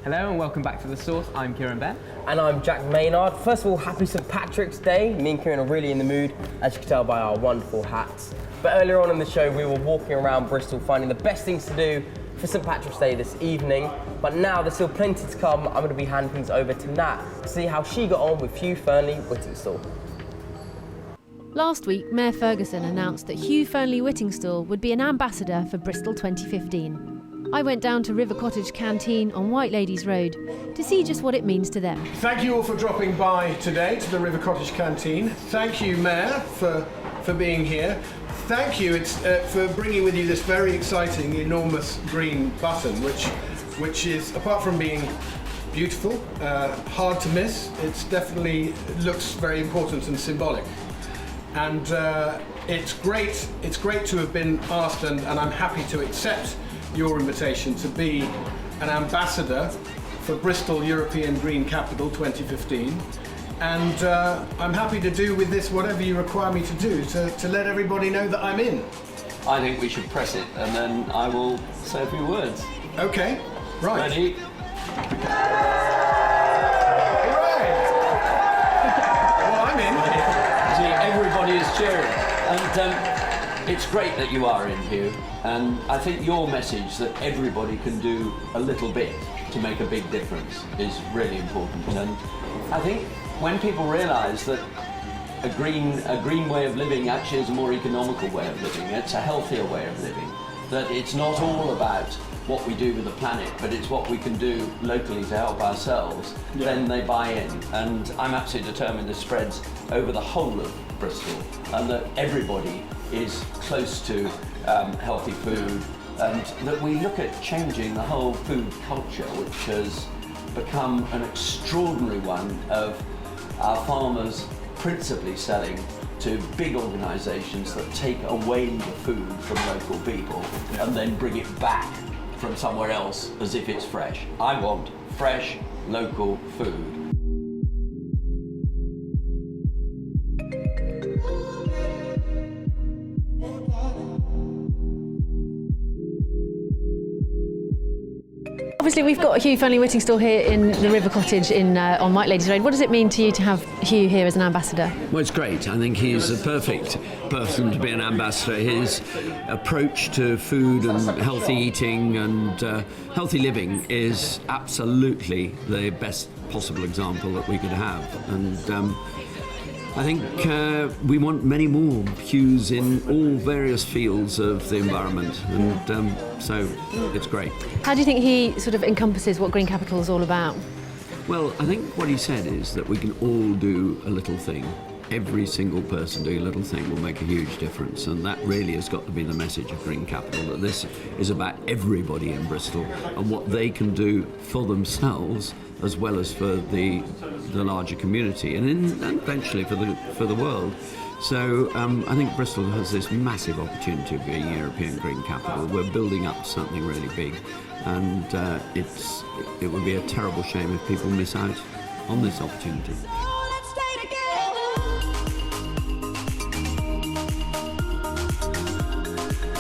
Hello and welcome back to The Source. I'm Kieran Benn. And I'm Jack Maynard. First of all, happy St. Patrick's Day. Me and Kieran are really in the mood, as you can tell by our wonderful hats. But earlier on in the show, we were walking around Bristol finding the best things to do for St. Patrick's Day this evening. But now there's still plenty to come. I'm going to be handing things over to Nat to see how she got on with Hugh Fearnley-Whittingstall. Last week, Mayor Ferguson announced that Hugh Fearnley-Whittingstall would be an ambassador for Bristol 2015. I went down to River Cottage Canteen on White Ladies Road to see just what it means to them. Thank you all for dropping by today to the River Cottage Canteen. Thank you, Mayor, for being here. Thank you for bringing with you this very exciting, enormous green button, which is, apart from being beautiful, hard to miss, it's definitely looks very important and symbolic. And it's great to have been asked, and I'm happy to accept your invitation to be an ambassador for Bristol European Green Capital 2015. And I'm happy to do with this whatever you require me to do to let everybody know that I'm in. I think we should press it and then I will say a few words. Okay, right. Ready? Hooray! Well, I'm in. See, everybody is cheering. And it's great that you are in, Hugh. And I think your message that everybody can do a little bit to make a big difference is really important. And I think when people realise that a green way of living actually is a more economical way of living, it's a healthier way of living, that it's not all about what we do with the planet, but it's what we can do locally to help ourselves, then they buy in. And I'm absolutely determined this spreads over the whole of Bristol and that everybody is close to healthy food, and that we look at changing the whole food culture, which has become an extraordinary one of our farmers principally selling to big organisations that take away the food from local people and then bring it back from somewhere else as if it's fresh. I want fresh, local food. Obviously, we've got Hugh Fearnley-Whittingstall here in the River Cottage on White Ladies Road. What does it mean to you to have Hugh here as an ambassador? Well, it's great. I think he's the perfect person to be an ambassador. His approach to food and healthy eating and healthy living is absolutely the best possible example that we could have. And I think we want many more Hughs in all various fields of the environment, and so it's great. How do you think he sort of encompasses what Green Capital is all about? Well, I think what he said is that we can all do a little thing. Every single person doing a little thing will make a huge difference, and that really has got to be the message of Green Capital, that this is about everybody in Bristol and what they can do for themselves as well as for the larger community and eventually for the world. So I think Bristol has this massive opportunity of being European Green Capital. We're building up something really big, and it would be a terrible shame if people miss out on this opportunity.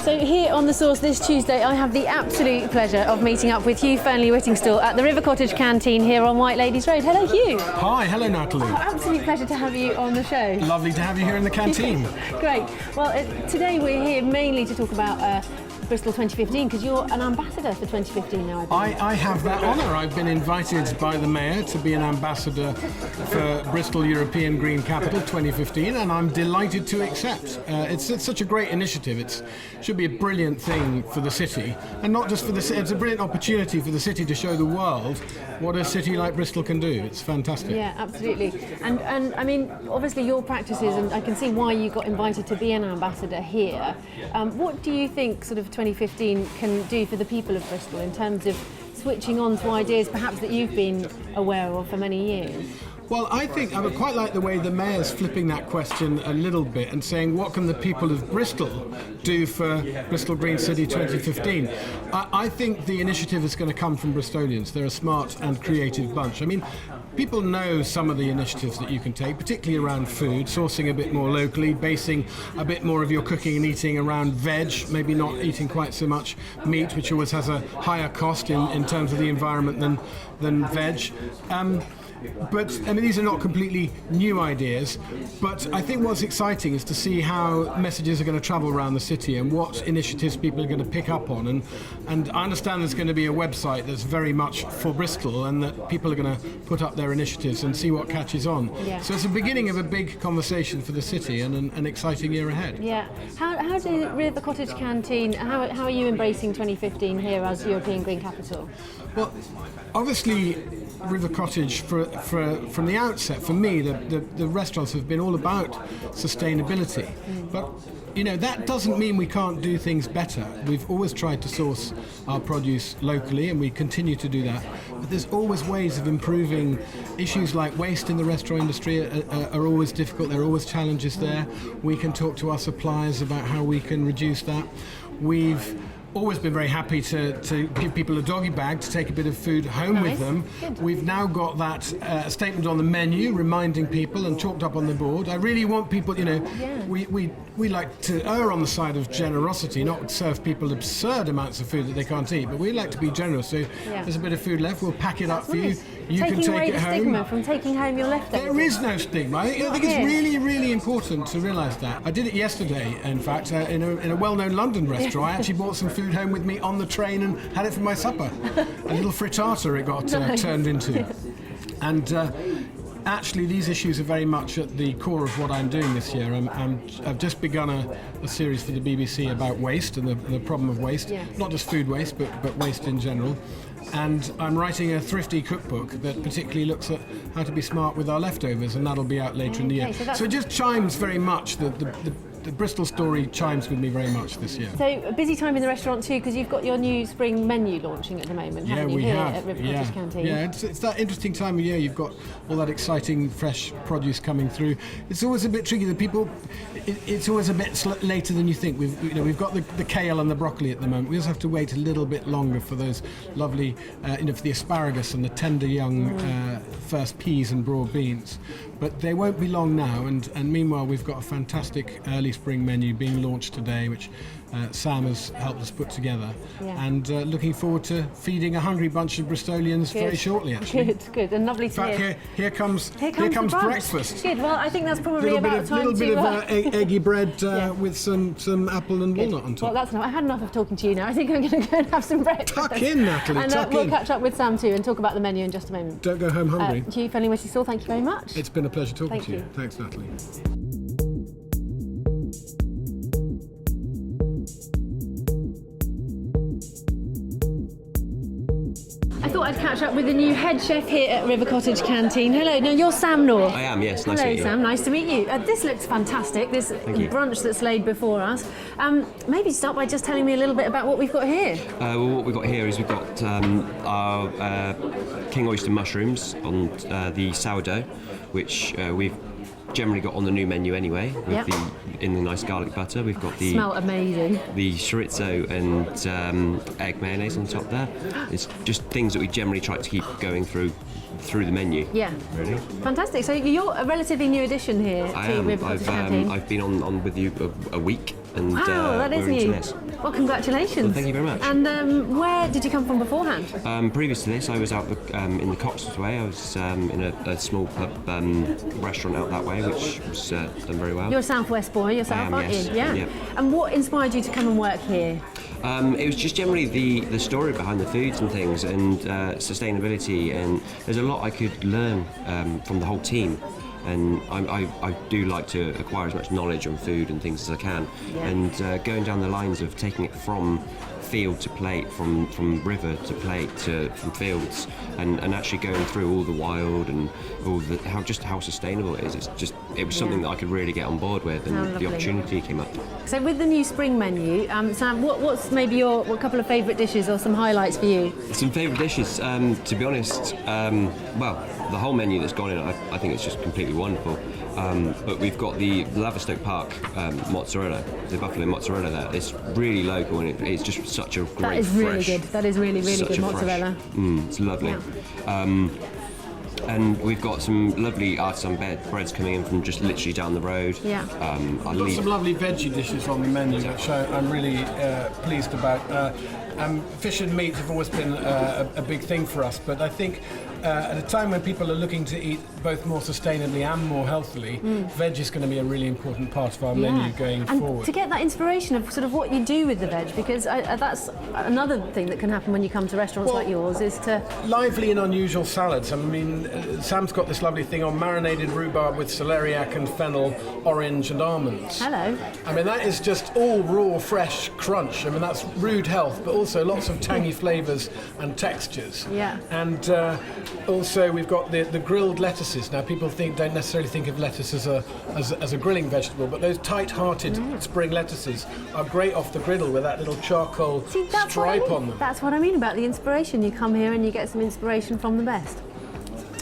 So here on The Source this Tuesday, I have the absolute pleasure of meeting up with Hugh Fearnley-Whittingstall at the River Cottage Canteen here on White Ladies Road. Hello, Hugh. Hi, hello, Natalie. Absolute pleasure to have you on the show. Lovely to have you here in the canteen. Great. Well, today we're here mainly to talk about Bristol 2015, because you're an ambassador for 2015 now, I believe. I have that honour. I've been invited by the Mayor to be an ambassador for Bristol European Green Capital 2015, and I'm delighted to accept. It's such a great initiative. It should be a brilliant thing for the city, and not just for the city. It's a brilliant opportunity for the city to show the world what a city like Bristol can do. It's fantastic. Yeah, absolutely. And I mean, obviously your practices, and I can see why you got invited to be an ambassador here. What do you think sort of 2015 can do for the people of Bristol in terms of switching on to ideas perhaps that you've been aware of for many years? Well, I think I would quite like the way the Mayor's flipping that question a little bit and saying, what can the people of Bristol do for Bristol Green City 2015? I think the initiative is going to come from Bristolians. They're a smart and creative bunch. I mean, people know some of the initiatives that you can take, particularly around food, sourcing a bit more locally, basing a bit more of your cooking and eating around veg, maybe not eating quite so much meat, which always has a higher cost in terms of the environment than veg. But I mean, these are not completely new ideas, but I think what's exciting is to see how messages are going to travel around the city and what initiatives people are going to pick up on. And I understand there's going to be a website that's very much for Bristol, and that people are going to put up their initiatives and see what catches on. Yeah. So it's the beginning of a big conversation for the city and an exciting year ahead. Yeah. How do River Cottage Canteen, how are you embracing 2015 here as European Green Capital? Well, obviously, River Cottage, from the outset, for me, the restaurants have been all about sustainability. But, you know, that doesn't mean we can't do things better. We've always tried to source our produce locally, and we continue to do that. But there's always ways of improving. Issues like waste in the restaurant industry are always difficult. There are always challenges there. We can talk to our suppliers about how we can reduce that. We've always been very happy to give people a doggy bag to take a bit of food home with them. Good. We've now got that statement on the menu reminding people and chalked up on the board. I really want people, you know, we like to err on the side of generosity, not serve people absurd amounts of food that they can't eat, but we like to be generous. So there's a bit of food left, we'll pack it up for you. You can take it home. Taking away the stigma from taking home your leftovers. There is no stigma. I think it's really, really important to realise that. I did it yesterday, in fact, in a well-known London restaurant. I actually brought some food home with me on the train and had it for my supper. A little frittata it got turned into. And actually, these issues are very much at the core of what I'm doing this year. I've just begun a series for the BBC about waste and the problem of waste. Yes. Not just food waste, but waste in general. And I'm writing a thrifty cookbook that particularly looks at how to be smart with our leftovers, and that'll be out later in the year. So it just chimes very much, the Bristol story chimes with me very much this year. So a busy time in the restaurant too, because you've got your new spring menu launching at the moment, haven't you, at River Cottage Canteen? Yeah, it's that interesting time of year. You've got all that exciting fresh produce coming through. It's always a bit tricky. The people, it's always a bit later than you think. We've got the kale and the broccoli at the moment. We also have to wait a little bit longer for those lovely, for the asparagus and the tender young first peas and broad beans. But they won't be long now, and meanwhile we've got a fantastic early spring menu being launched today, which Sam has helped us put together, and looking forward to feeding a hungry bunch of Bristolians very shortly, actually. Good, and lovely to hear. In fact, here comes breakfast. Good, well, I think that's probably about time to... A little bit of eggy bread with some apple and walnut on top. Well, that's enough. I've had enough of talking to you now. I think I'm going to go and have some breakfast. Tuck in, Natalie, and we'll catch up with Sam too and talk about the menu in just a moment. Don't go home hungry. Hugh Fearnley-Whittingstall, thank you very much. It's been a pleasure talking Thank to you. you. Thanks, Natalie. I thought I'd catch up with the new head chef here at River Cottage Canteen. Hello, no, you're Sam North. I am, yes, nice to meet you. Hello, Sam, nice to meet you. This looks fantastic, this brunch that's laid before us. Maybe start by just telling me a little bit about what we've got here. Well, what we've got here is we've got our king oyster mushrooms on the sourdough, which we've generally got on the new menu anyway, with in the nice garlic butter. We've got the smell amazing. The chorizo and egg mayonnaise on top there. It's just things that we generally try to keep going through the menu. Yeah. Really. Fantastic. So you're a relatively new addition here to River Cottage Canteen. I've been on with you a week. And, wow, that is new. Well, congratulations. Well, thank you very much. And where did you come from beforehand? Previous to this, I was out in the Cottage way. I was in a small pub restaurant out that way, which was done very well. You're a Southwest boy yourself, aren't you? Yeah. And what inspired you to come and work here? It was just generally the story behind the foods and things, and sustainability, and there's a lot I could learn from the whole team. And I do like to acquire as much knowledge on food and things as I can, and going down the lines of taking it from field to plate, from river to plate from fields, and actually going through all the wild and all the how sustainable it is. It was something that I could really get on board with, and the opportunity came up. So with the new spring menu, Sam, what's maybe your couple of favourite dishes or some highlights for you? Some favourite dishes, to be honest, well, the whole menu that's gone in, I think it's just completely wonderful. But we've got the Laverstoke Park mozzarella, the buffalo mozzarella there. It's really local, and it's just such a great, that is really good. That is really, really good mozzarella. It's lovely. Yeah. And we've got some lovely artisan breads coming in from just literally down the road. Yeah. We've got some lovely veggie dishes on the menu, which I'm really pleased about. Fish and meat have always been a big thing for us, but I think at a time when people are looking to eat both more sustainably and more healthily, veg is going to be a really important part of our menu going forward. To get that inspiration of sort of what you do with the veg, because that's another thing that can happen when you come to restaurants like yours, is to... Lively and unusual salads. I mean, Sam's got this lovely thing on marinated rhubarb with celeriac and fennel, orange and almonds. Hello. I mean, that is just all raw, fresh crunch. I mean, that's rude health, but also lots of tangy flavours and textures. Yeah. And also we've got the grilled lettuces. Now, people don't necessarily think of lettuce as a grilling vegetable, but those tight-hearted spring lettuces are great off the griddle with that little charcoal stripe on them. That's what I mean about the inspiration. You come here and you get some inspiration from the best.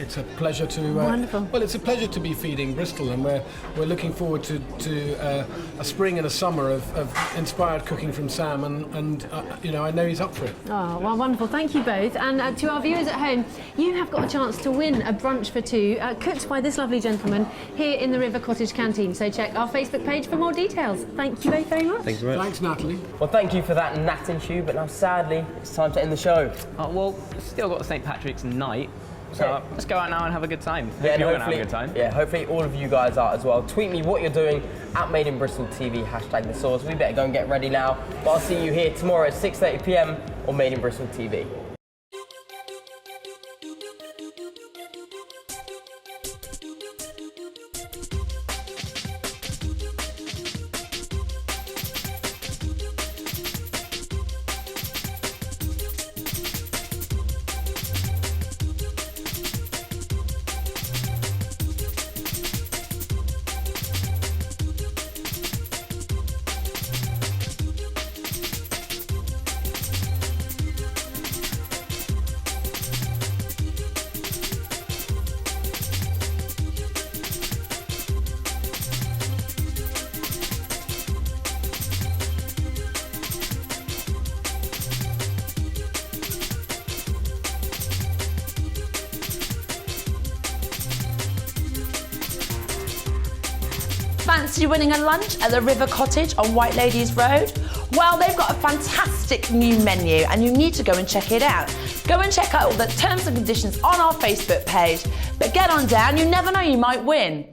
It's a pleasure to. Wonderful. Well, it's a pleasure to be feeding Bristol, and we're looking forward to a spring and a summer of inspired cooking from Sam, and I know he's up for it. Oh, well, wonderful. Thank you both. And to our viewers at home, you have got a chance to win a brunch for two, cooked by this lovely gentleman here in the River Cottage Canteen. So check our Facebook page for more details. Thank you both very much. Thanks very much. Thanks, Natalie. Well, thank you for that, Nat and Hugh, but now sadly, it's time to end the show. Oh, well, still got St. Patrick's night, so let's go out now and have a good time. Hope and you're going to have a good time. Yeah, hopefully all of you guys are as well. Tweet me what you're doing at Made in Bristol TV, #The Sauce. We better go and get ready now, but I'll see you here tomorrow at 6:30 p.m. on Made in Bristol TV. Fancy winning a lunch at the River Cottage on White Ladies Road? Well, they've got a fantastic new menu and you need to go and check it out. Go and check out all the terms and conditions on our Facebook page. But get on down, you never know, you might win.